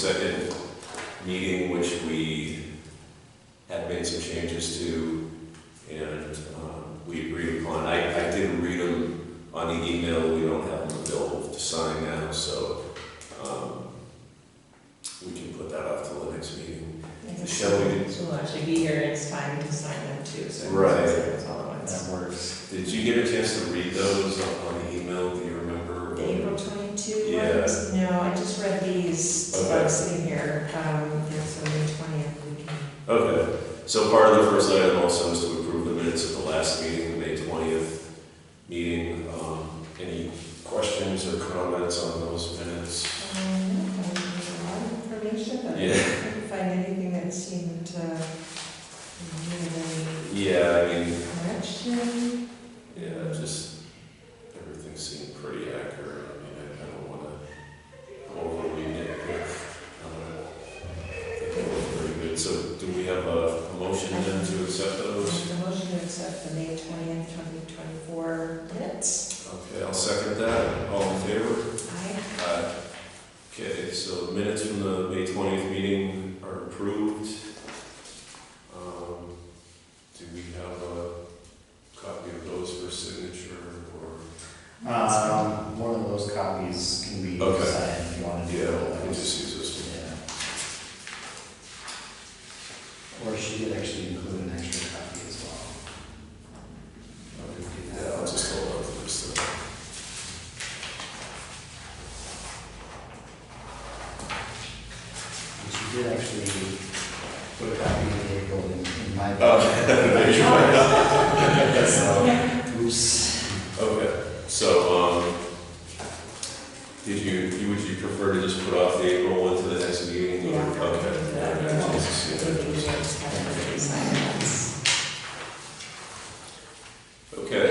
22nd meeting, which we had made some changes to, and we agreed upon. I did read them on the email. We don't have them available to sign now, so we can put that off till the next meeting. Shall we? So we'll actually be here, it's time to sign them too, so. Right. It's all at once. That works. Did you get a chance to read those on the email? Do you remember? The April 22 Yeah. ones? No, I just read these while I Okay. was sitting here, so May 20th we can. Okay, so part of the first item also is to approve the minutes of the last meeting, the May 20th meeting. Any questions or comments on those minutes? A lot of information, but I Yeah. couldn't find anything that seemed really Yeah, I mean, correction. yeah, just everything seemed pretty accurate. I mean, I don't want to overread it, but I think it was pretty good. So do we have a motion then to accept those? The motion to accept the May 20th, 2024 minutes. Okay, I'll second that. All in favor? Aye. Okay, so the minutes from the May 20th meeting are approved. Do we have a copy of those for signature or? One of those copies can be Okay. signed if you want to do Yeah, it. we'll just use this one. Yeah. Or she did actually include an extra copy as well. Yeah, I'll just hold on to this then. She did actually put a copy of the April in my book. Oh, there you go. So, oops. Okay, so, would you prefer to just put off the April one to the next meeting? or- Yeah. Okay. Okay,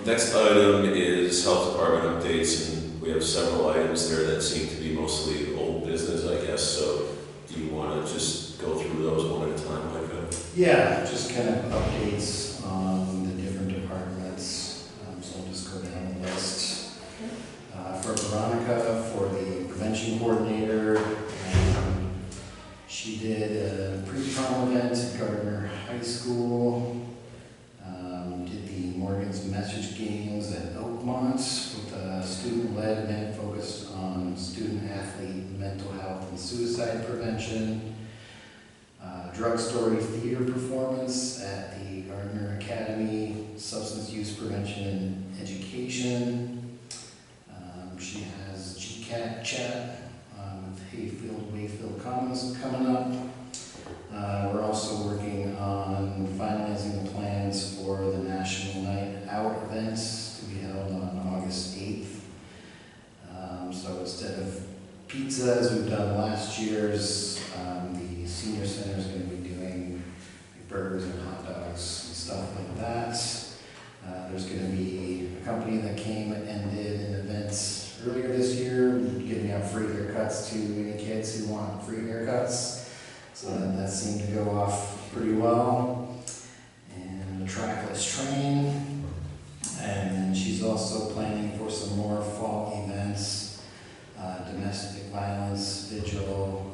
next item is health department updates, and we have several items there that seem to be mostly old business, I guess, so do you want to just go through those one at a time, Micah? Yeah, just kind of updates on the different departments. So I'll just go down the list. For Veronica, for the prevention coordinator, she did a pre-prom event at Gardner High School. Did the Morgan's Message Games at Oakmont with a student-led event focused on student-athlete mental health and suicide prevention. Drug Story theater performance at the Gardner Academy, substance use prevention and education. She has GCAT chat with Hayfield Wayfield Commons coming up. We're also working on finalizing the plans for the National Night Out events to be held on August 8th. So instead of pizza, as we've done last year's, the senior center is going to be doing burgers and hot dogs and stuff like that. There's going to be a company that came and did an event earlier this year, giving out free haircuts to any kids who want free haircuts. So that seemed to go off pretty well. And the trackless train. And then she's also planning for some more fall events, domestic violence vigil,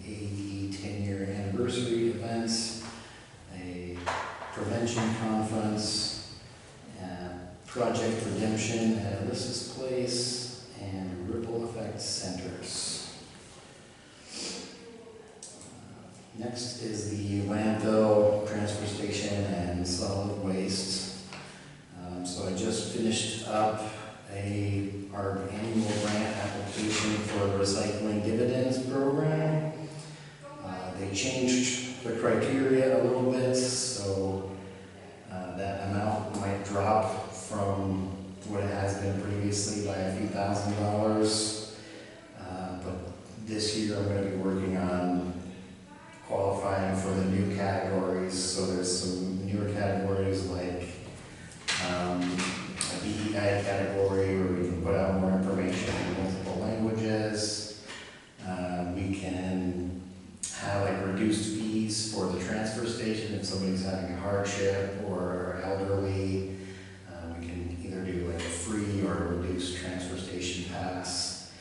AE 10-year anniversary events, a prevention conference, Project Redemption at Alyssa's Place, and Ripple Effect Centers. Next is the landfill, transfer station, and solid waste. So I just finished up our annual grant application for the recycling dividends program. They changed the criteria a little bit, so that amount might drop from what it has been previously by a few $1,000s. But this year I'm going to be working on qualifying for the new categories. So there's some newer categories like a DEI category where we can put out more information in multiple languages. We can have like reduced fees for the transfer station if somebody's having a hardship or elderly. We can either do like a free or a reduced transfer station pass.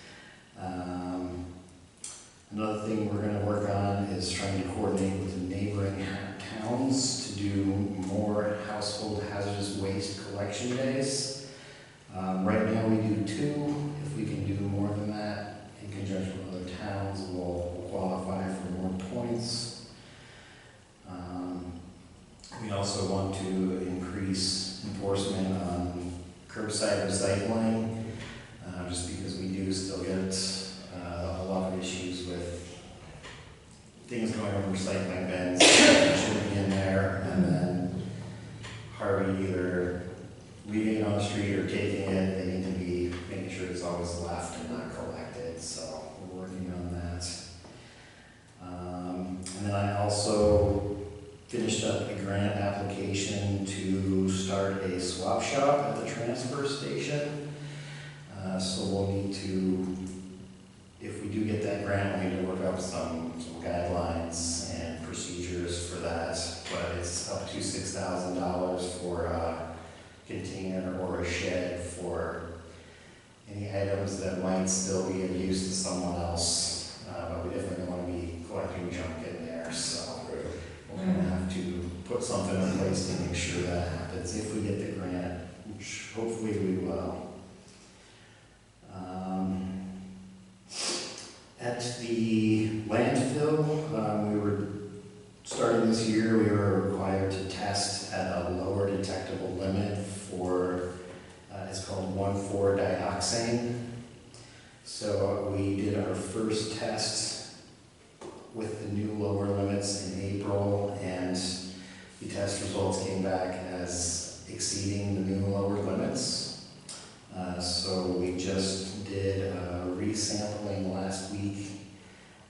waste collection days. Right now we do 2. If we can do more than that in conjunction with other towns, we'll qualify for more points. We also want to increase enforcement on curbside recycling, just because we do still get a lot of issues with things going over recycling bins that shouldn't be in there, and then Harvey either leaving it on the street or taking it. They need to be making sure it's always left and not collected, so we're working on that. And then I also finished up a grant application to start a swap shop at the transfer station. So we'll need to, if we do get that grant, we'll need to work up some guidelines and procedures for that. But it's up to $6,000 for a container or a shed for any items that might still be of use to someone else. But we definitely don't want to be collecting junk in there, so we're going to have to put something in place to make sure that happens if we get the grant, which hopefully we will. At the landfill, we were starting this year, we were required to test at a lower detectable limit for, it's called 1,4-dioxane. So we did our first test with the new lower limits in April, and the test results came back as exceeding the new lower limits. So we just did resampling last week,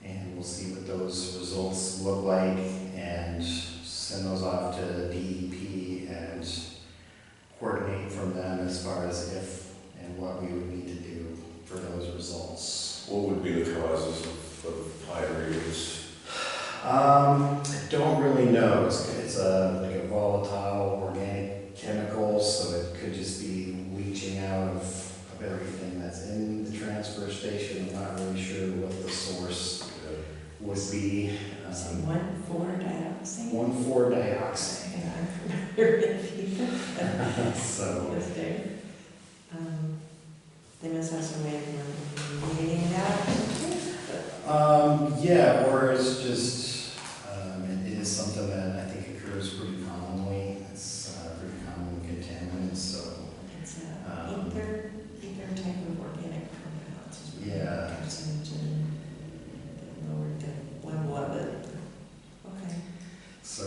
and we'll see what those results look like and send those off to DEP and coordinate from them as far as if and what we would need to do for those results. What would be the causes of high readings? I don't really know. It's like a volatile organic chemical, so it could just be leaching out of everything that's in the transfer station. I'm not really sure what the source would be. So 1,4-dioxane? 1,4-dioxane. Yeah, I'm familiar with So, this day. They must have some way of meeting that. yeah, or it's just, it is something that I think occurs pretty commonly. It's a pretty common contaminant, so. It's a ether type of organic compound. Yeah. Carcinogen. Lowered the level of it. Okay. So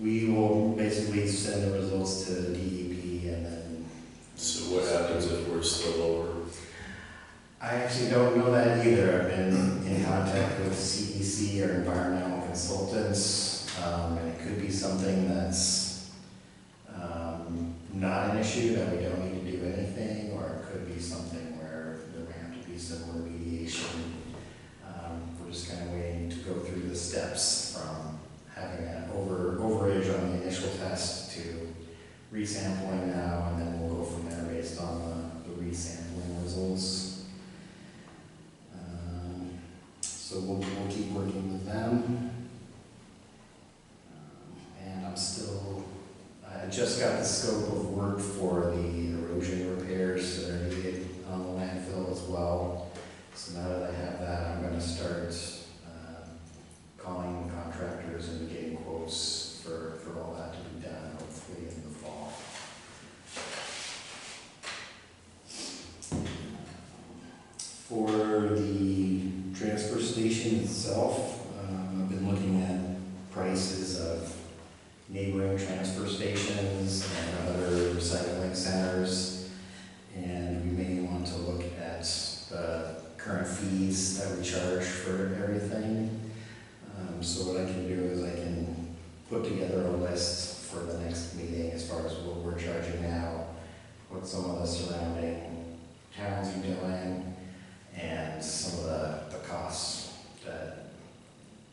we will basically send the results to DEP, and then. So what happens if we're still lower? I actually don't know that either. I've been in contact with CEC or environmental consultants, and it could be something that's not an issue that we don't need to do anything, or it could be something where there may have to be some remediation. We're just kind of waiting to go through the steps from having an overage on the initial test to resampling now, and then we'll go from there based on the resampling results. So we'll keep working with them. And I just got the scope of work for the erosion repairs that are needed on the landfill as well. So now that I have that, I'm going to start calling contractors and getting quotes for all that to be done, hopefully in the fall. For the transfer station itself, I've been looking at prices of neighboring transfer stations and other recycling centers, and we may want to look at the current fees that we charge for everything. So what I can do is I can put together a list for the next meeting as far as what we're charging now, what some of the surrounding towns are doing, and some of the costs that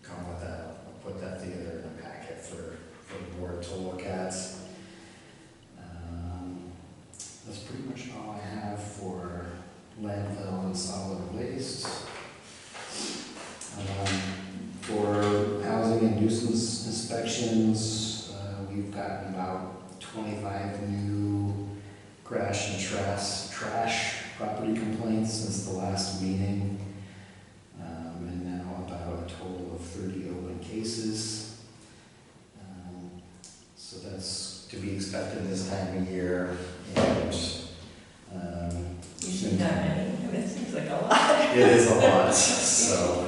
come with that. I'll put that together in a packet for the board to look at. That's pretty much all I have for landfill and solid waste. For housing and nuisance inspections, we've gotten about 25 new crash and trash property complaints since the last meeting. And now about a total of 30 open cases. So that's to be expected this time of year. And Usually not many, I mean, it seems like a lot. it is a lot. So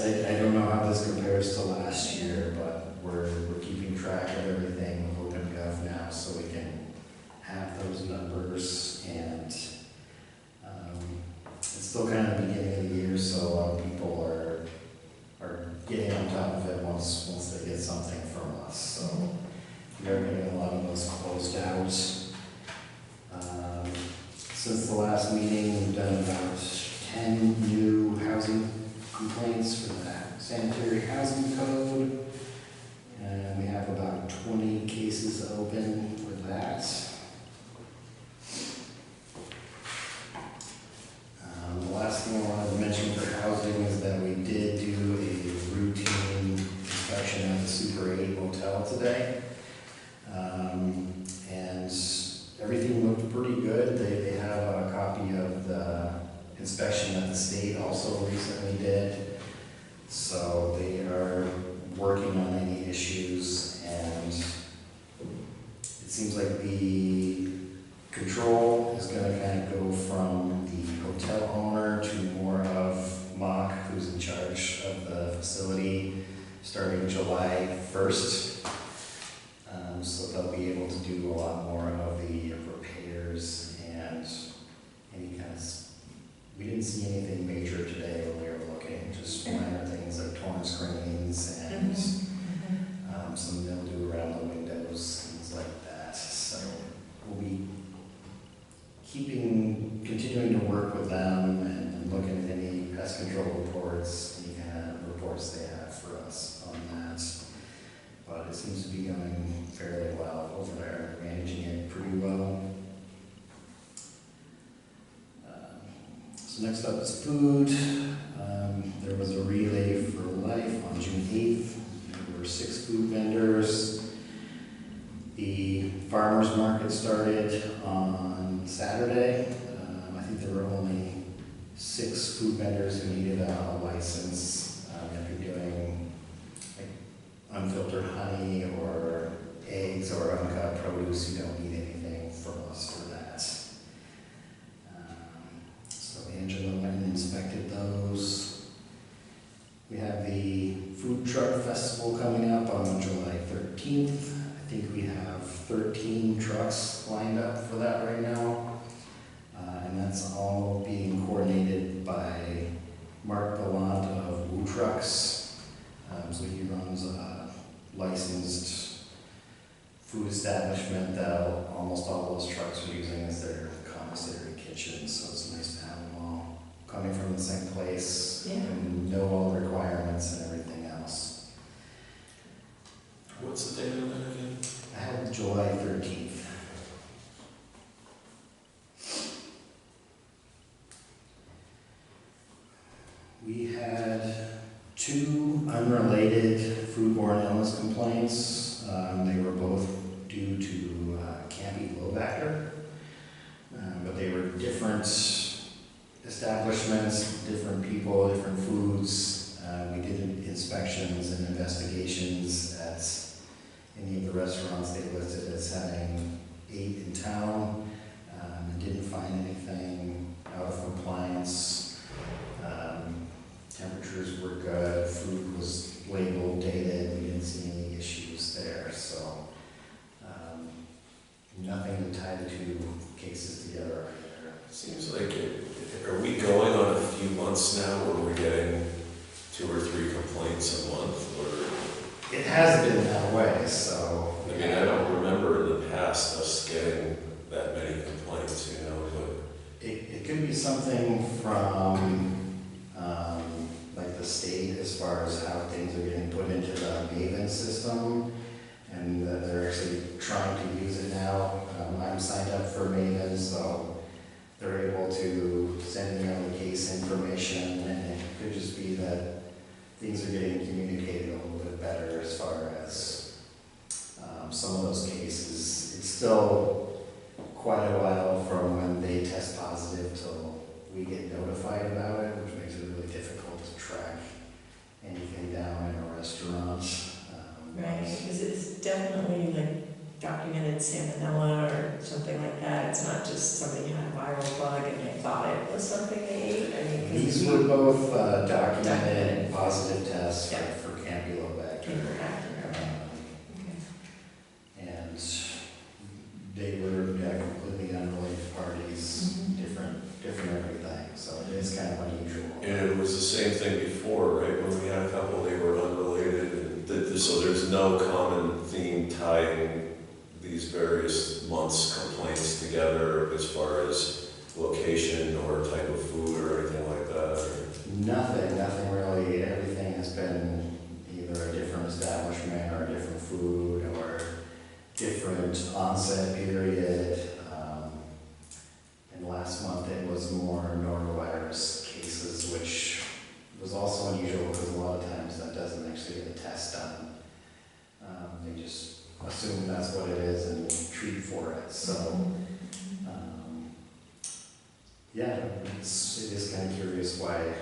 I don't know how this compares to last year, but we're keeping track of everything with OpenGov now, so we can have those numbers. And it's still kind of the beginning of the year, so a lot of people are getting on top of it once they get something from us. So we are getting a lot of those closed out. Since the last meeting, we've done about 10 new housing complaints for the sanitary housing code. And we have about 20 cases open for that. The last thing I wanted to mention for housing is that we did do a routine inspection at the Super 8 Motel today. And everything looked pretty good. They have a copy of the inspection that the state also recently did. So they are working on any issues, and it seems like the control is going to kind of go from the hotel owner to more of Mock, who's in charge of the facility, starting July 1st. So they'll be able to do a lot more of the repairs and any kind of, we didn't see anything major today when we were looking, just minor things like torn screens and some mildew around the windows, things like that. So we'll be continuing to work with them and looking at any pest control reports, any kind of reports they have for us on that. But it seems to be going fairly well over there, managing it pretty well. So next up is food. There was a relay for life on June 8th. There were 6 food vendors. The farmers market started on Saturday. I think there were only 6 food vendors who needed a license. If you're doing like unfiltered honey or eggs or uncut produce, you don't need anything from us for that. So Angela went and inspected those. We have the food truck festival coming up on July 13th. I think we have 13 trucks lined up for that right now. And that's all being coordinated by Mark Gallant of Woo Trucks. So he runs a licensed food establishment that almost all those trucks are using as their commissary kitchens. So it's nice to have them all coming from the same place and know all the requirements and everything else. What's the date on that again? I have July 13th. We had 2 unrelated foodborne illness complaints. They were both due to Campylobacter, but they were different establishments, different people, different foods. We did inspections and investigations at any of the restaurants they listed as having 8 in town, and didn't find anything out of compliance. Temperatures were good, food was labeled, dated, we didn't see any issues there, so nothing to tie the 2 cases together right there. Seems like are we going on a few months now where we're getting 2 or 3 complaints a month, or? It has been that way, so. I mean, I don't remember in the past us getting that many complaints, you know, but. It could be something from like the state as far as how things are getting put into the Maven system, and they're actually trying to use it now. I'm signed up for Maven, so they're able to send me all the case information, and it could just be that things are getting communicated a little bit better as far as some of those cases. still quite a while from when they test positive till we get notified about it, which makes it really difficult to track anything down in a restaurant. Right, because it's definitely like documented salmonella or something like that. It's not just somebody had a viral bug and they thought it was something they ate. I mean, 'cause These were both documented positive tests Yeah. for Campylobacter. Okay. And they were completely unrelated parties, Mhm. different everything, so it is kind of unusual. And it was the same thing before, right? When we had a couple, they were unrelated, and so there's no common theme tying these various months' complaints together as far as location or type of food or anything like that. Nothing really. Everything has been either a different establishment or a different food or different onset period. And last month it was more norovirus cases, which was also unusual because a lot of times that doesn't actually get a test done. They just assume that's what it is and treat for it. So, yeah, it is kind of curious why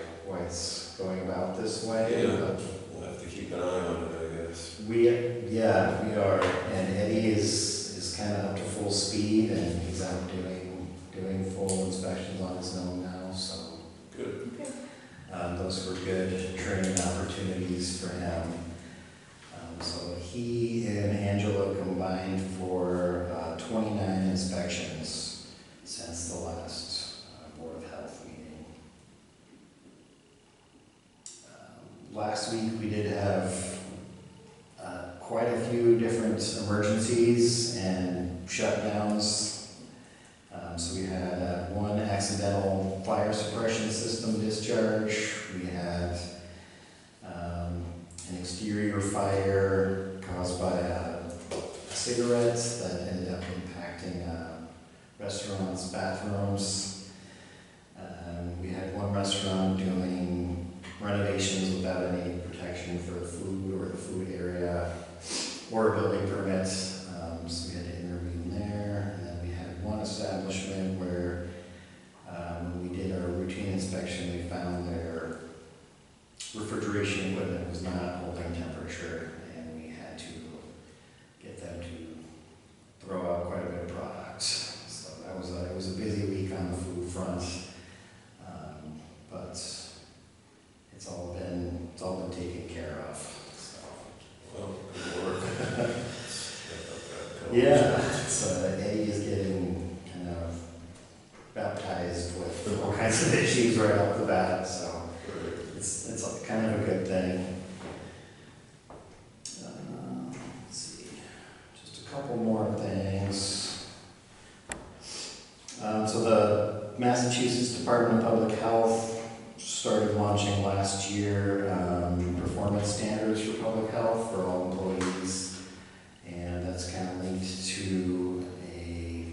it's going about this way. Yeah. But We'll have to keep an eye on it, I guess. we are, and Eddie is kind of up to full speed, and he's out doing full inspections on his own now, so. Good. Those were good training opportunities for him. So he and Angela combined for 29 inspections since the last Board of Health meeting. Last week we did have quite a few different emergencies and shutdowns. So we had one accidental fire suppression system discharge. We had an exterior fire caused by cigarettes that ended up impacting restaurants' bathrooms. We had one restaurant doing renovations without any protection for the food or the food area or a building permit, so we had to intervene there. And then we had one establishment where when we did our routine inspection, we found their refrigeration equipment was not holding temperature, and we had to get them to throw out quite a bit of product. So that was it was a busy week on the food front, but it's all been taken care of. So. Well, good work. Yeah, so Eddie is getting kind of baptized with all kinds of issues right off the bat, so it's kind of a good thing. Let's see, just a couple more things. So the Massachusetts Department of Public Health started launching last year performance standards for public health for all employees, and that's kind of linked to a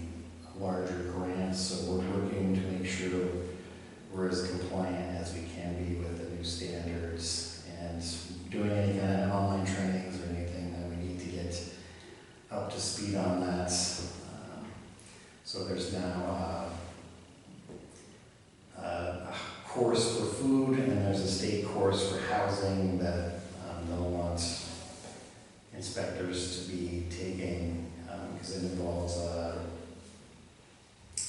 larger grant, so we're working to make sure we're as compliant as we can be with the new standards, and doing any kind of online trainings or anything that we need to get up to speed on that. So there's now a course for food, and there's a state course for housing that they'll want inspectors to be taking, because it involves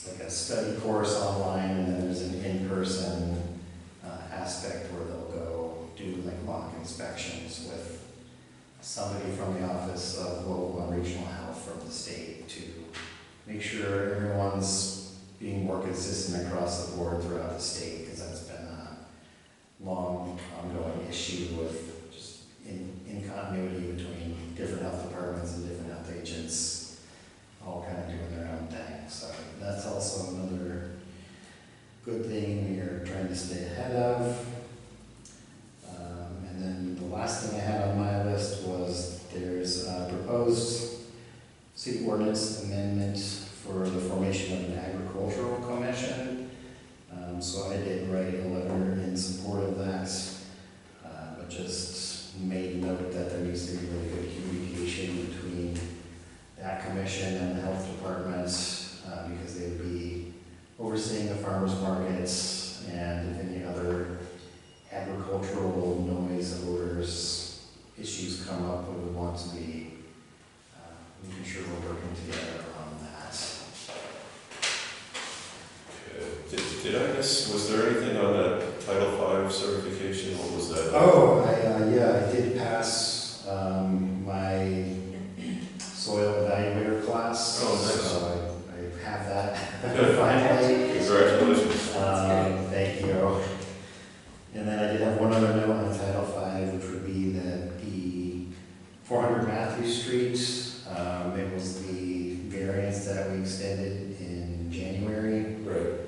like a study course online, and then there's an in-person aspect where they'll go do like mock inspections with somebody from the Office of Local and Regional Health from the state to make sure everyone's being more consistent across the board throughout the state, because that's been a long ongoing issue with just incontinuity between different health departments and different health agents, all kind of doing their own thing. So that's also another good thing we are trying to stay ahead of. And then the last thing I had on my list was there's a proposed city ordinance amendment for the formation of an agricultural commission. So I did write a letter in support of that, but just Did I miss, was there anything on that Title V certification? What was that? Oh, I did pass my soil evaluator class. Oh, nice. So I have that finally. Congratulations. Thank you. And then I did have one other note on Title V, which would be that the 400 Matthew Street, it was the variance that we extended in January. Right.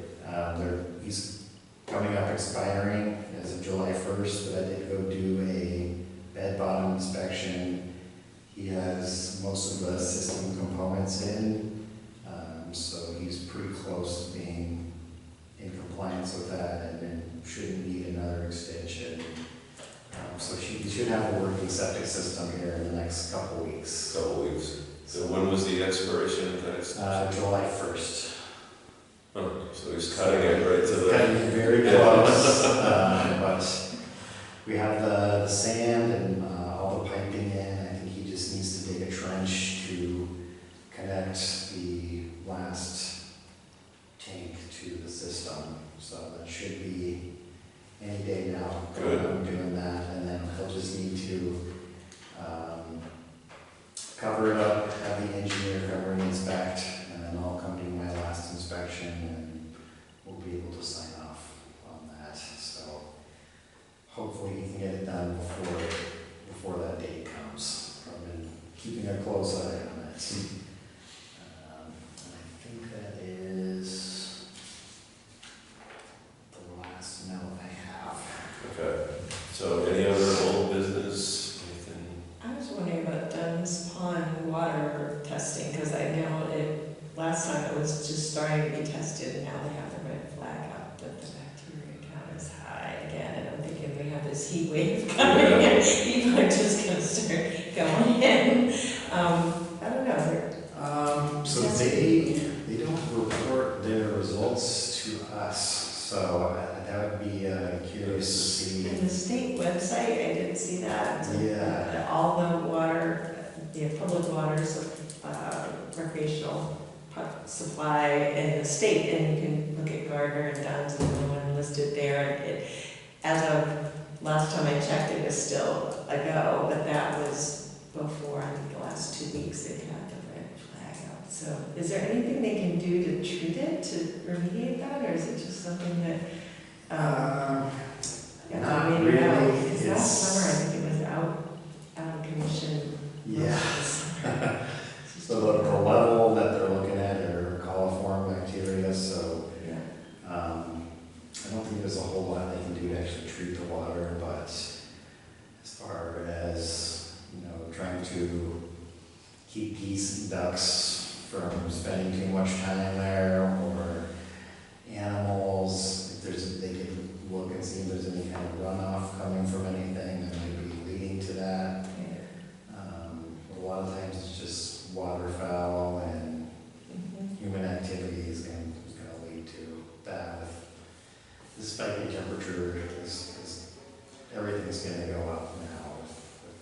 He's coming up expiring as of July 1st, but I did go do a bed bottom inspection. He has most of the system components in, so he's pretty close to being in compliance with that and shouldn't need another extension. So he should have a working septic system here in the next couple weeks. Couple weeks. So when was the expiration of that extension? July 1st. Oh, so he's cutting it right to the... Cutting it very close, but we have the sand and all the piping in. I think he just needs to dig a trench to connect the last tank to the system. So that should be any day now. Good. I'm doing that, and then he'll just need to cover it up, have the engineer cover and inspect, and then I'll come do my last inspection, and we'll be able to sign off on that. So hopefully he can get it done before that date comes. I've been keeping a close eye on it. And I think that is the last note I have. Okay. So any other old business? Anything? I was wondering about Dunn's Pond water testing, because I know last time it was just starting to be tested, and now they have the red flag up that the bacteria count is high again, and I'm thinking we have this heat wave coming, and people are just gonna start going in. I don't know. So they don't report their results to us, so that would be curious to see. In the state website, I did see that. Yeah. All the water, public waters, recreational supply in the state, and you can look at Gardner and Dunn's and the one listed there. As of last time I checked, it was still a go, but that was before, I think, the last 2 weeks they've had the red flag out. So is there anything they can do to treat it, to remediate that, or is it just something that Not maybe really. no, because It's- last summer, I think it was out of commission. Yeah. So the level that they're looking at are coliform bacteria, so Yeah. I don't think there's a whole lot they can do to actually treat the water, but as far as, trying to keep geese and ducks from spending too much time there, or animals, they could look and see if there's any kind of runoff coming from anything that might be leading to that. A lot of times it's just waterfowl and human activity is going to lead to that. With the spike in temperature, is everything's going to go up now with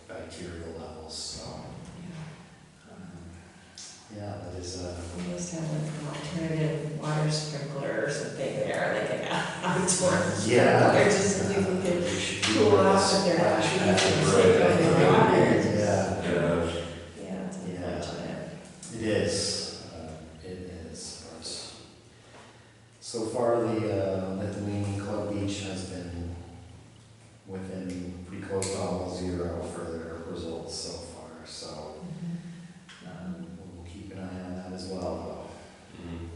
bacterial levels. So, yeah, that is We must have like an alternative water sprinkler or something there, like an outdoor Yeah. sprinkler, just so people can we should do cool a off if they're not splash treating pad. things Right. like going in water. Yeah. Yeah. Yeah, it's Yeah. unfortunate. It is. It is. But so far, the Lithuanian Club Beach has been within pretty close to almost zero for their results so far. So we'll keep an eye on that as well, Mhm.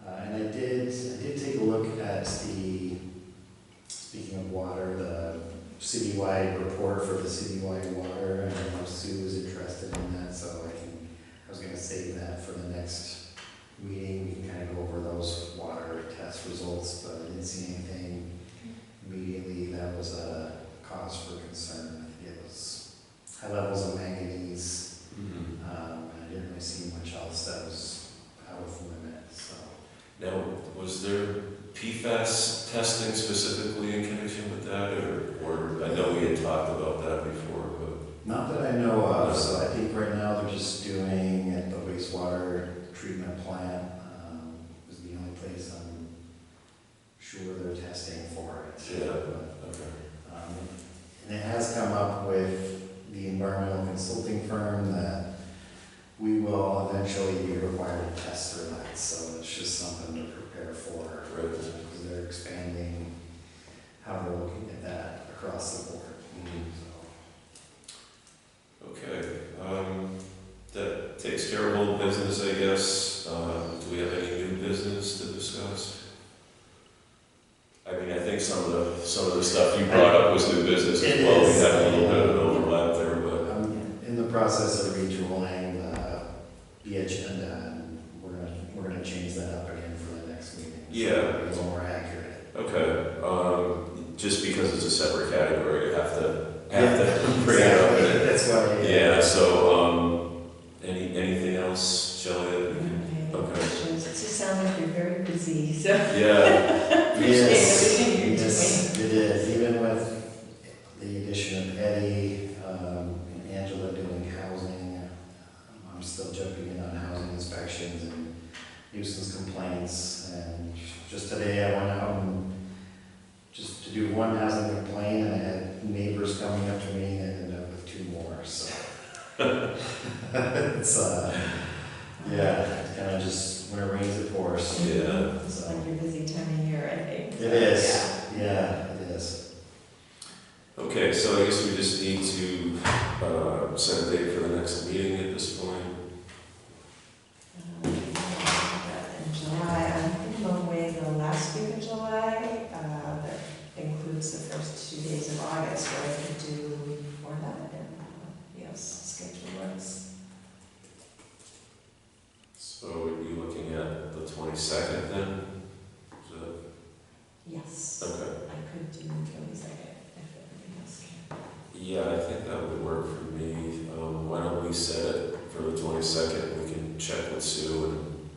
though. And I did take a look at speaking of water, the citywide report for the citywide water, and I know Sue is interested in that, so I was gonna save that for the next meeting. We can kind of go over those water test results, but I didn't see anything immediately that was a cause for concern. I think it was high levels of manganese. Mhm. I didn't really see much else that was out of limit, so. Now, was there PFAS testing specifically in connection with that, or I know we had talked about that before, but... Not that I know of, so I think right now they're just doing at the wastewater treatment plant, is the only place I'm sure they're testing for it. Yeah. But, Okay. and it has come up with the environmental consulting firm that we will eventually be required to test for that, so it's just something to prepare for. Right. Because they're expanding how they're looking at that across the board. So. Okay, that takes care of old business, I guess. Do we have any new business to discuss? I mean, I think some of the stuff you brought up was new business as It well. We is, had a little bit of an overlap there, but I'm in the process of retooling the agenda, and we're gonna change that up again for the next meeting. So Yeah. it'll be a little more accurate. okay. Just because it's a separate category, you have to Yeah, bring it up. exactly. That's why. Yeah. So, anything else, Shelley? That we can, okay. Questions? It just sounds like you're very busy, so. Yeah. Appreciate everything you're Yes, it is. Even with the addition of Eddie and Angela doing housing, I'm still jumping in on housing inspections and nuisance complaints. And just today I went out and just to do one housing complaint, and I had neighbors coming up to me and ended up with 2 more. So it's yeah, it's kind of just when it rains it pours. Yeah. It's like your busy time of year, I think. It is. Yeah, it is. Okay, so I guess we just need to set a date for the next meeting at this point. In July, I'm thinking of way the last week of July, that includes the first 2 days of August, where I could do before that, and, yes, schedule works. So we'd be looking at the 22nd then? Is that- Yes. Okay. I could do 22nd, if everybody else can. Yeah, I think that would work for me. Why don't we set it for the 22nd? We can check with Sue, and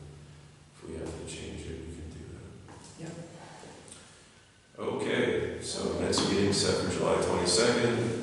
if we have to change it, we can do that. Yep. Okay, so next meeting set for July 22nd.